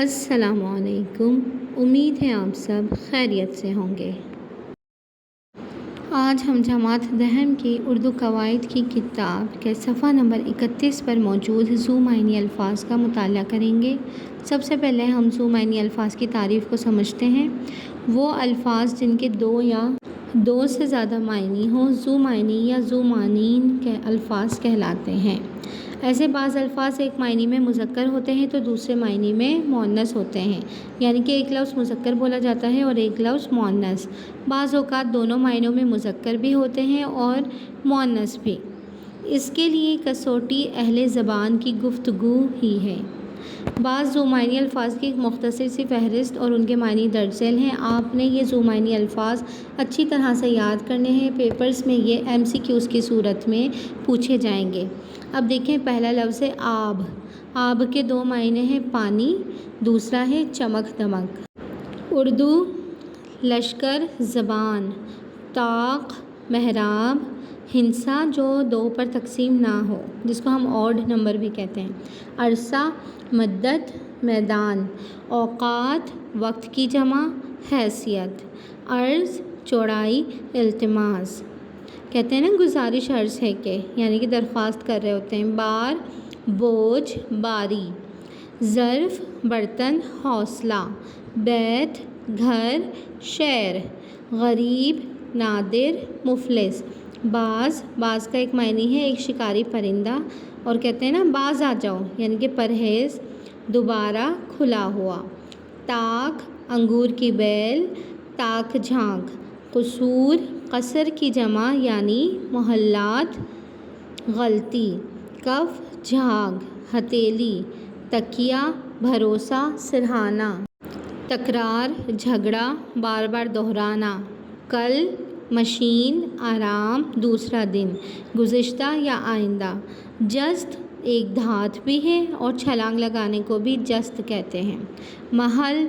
السلام علیکم، امید ہے آپ سب خیریت سے ہوں گے۔ آج ہم جماعت دہم کی اردو قواعد کی کتاب کے صفحہ نمبر 31 پر موجود ذو معنی الفاظ کا مطالعہ کریں گے۔ سب سے پہلے ہم ذو معنی الفاظ کی تعریف کو سمجھتے ہیں۔ وہ الفاظ جن کے دو یا دو سے زیادہ معنی ہوں ذو معنی یا ذو معنین کے الفاظ کہلاتے ہیں۔ ایسے بعض الفاظ ایک معنی میں مذکر ہوتے ہیں تو دوسرے معنی میں مؤنث ہوتے ہیں، یعنی کہ ایک لفظ مذکر بولا جاتا ہے اور ایک لفظ مؤنث۔ بعض اوقات دونوں معنیوں میں مذکر بھی ہوتے ہیں اور مؤنث بھی۔ اس کے لیے کسوٹی اہل زبان کی گفتگو ہی ہے۔ بعض ذو معنی الفاظ کی ایک مختصر سی فہرست اور ان کے معنی درج ذیل ہیں۔ آپ نے یہ ذو معنی الفاظ اچھی طرح سے یاد کرنے ہیں۔ پیپرز میں یہ MCQs کی صورت میں پوچھے جائیں گے۔ اب دیکھیں، پہلا لفظ ہے آب۔ آب کے دو معنی ہیں، پانی، دوسرا ہے چمک دمک۔ اردو لشکر، زبان، طاق، محراب، ہندسہ جو دو پر تقسیم نہ ہو جس کو ہم آڈ نمبر بھی کہتے ہیں، عرصہ، مدت، میدان، اوقات، وقت کی جمع، حیثیت، عرض، چوڑائی، التماس، کہتے ہیں نا گزارش عرض ہے کہ، یعنی کہ درخواست کر رہے ہوتے ہیں، بار، بوجھ، باری، ظرف، برتن، حوصلہ، بیت، گھر، شعر، غریب، نادر، مفلس، باز کا ایک معنی ہے ایک شکاری پرندہ، اور کہتے ہیں نا باز آ جاؤ، یعنی کہ پرہیز، دوبارہ، کھلا ہوا، طاق، انگور کی بیل، طاق جھانک، قصور، قصر کی جمع یعنی محلات، غلطی، کف، جھاگ، ہتھیلی، تکیہ، بھروسہ، سرہانہ، تکرار، جھگڑا، بار بار دہرانا، کل، مشین، آرام، دوسرا دن، گزشتہ یا آئندہ، جست ایک دھات بھی ہے اور چھلانگ لگانے کو بھی جست کہتے ہیں، محل،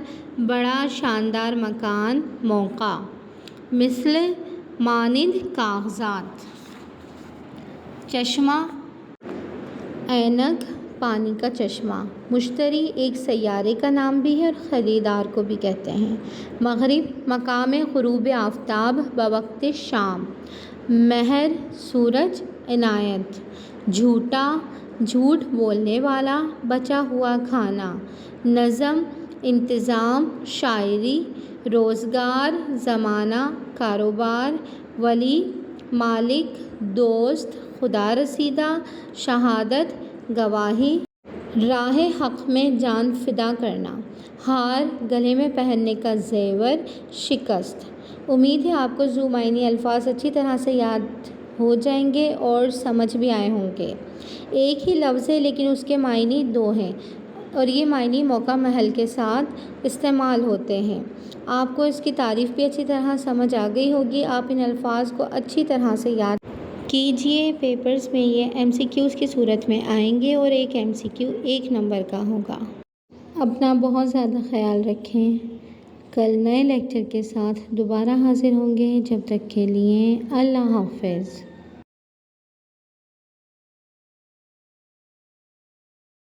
بڑا شاندار مکان، موقع، مثل، مانند، کاغذات، چشمہ، اینک، پانی کا چشمہ، مشتری ایک سیارے کا نام بھی ہے اور خریدار کو بھی کہتے ہیں، مغرب، مقام غروب آفتاب بوقت شام، مہر، سورج، عنایت، جھوٹا، جھوٹ بولنے والا، بچا ہوا کھانا، نظم، انتظام، شاعری، روزگار، زمانہ، کاروبار، ولی، مالک، دوست، خدا رسیدہ، شہادت، گواہی، راہ حق میں جان فدا کرنا، ہار، گلے میں پہننے کا زیور، شکست۔ امید ہے آپ کو ذو معنی الفاظ اچھی طرح سے یاد ہو جائیں گے اور سمجھ بھی آئے ہوں گے۔ ایک ہی لفظ ہے لیکن اس کے معنی دو ہیں اور یہ معنی موقع محل کے ساتھ استعمال ہوتے ہیں۔ آپ کو اس کی تعریف بھی اچھی طرح سمجھ آ گئی ہوگی۔ آپ ان الفاظ کو اچھی طرح سے یاد کیجئے۔ پیپرز میں یہ MCQs کی صورت میں آئیں گے اور ایک MCQ 1 نمبر کا ہوگا۔ اپنا بہت زیادہ خیال رکھیں۔ کل نئے لیکچر کے ساتھ دوبارہ حاضر ہوں گے۔ جب تک کے لیے اللہ حافظ۔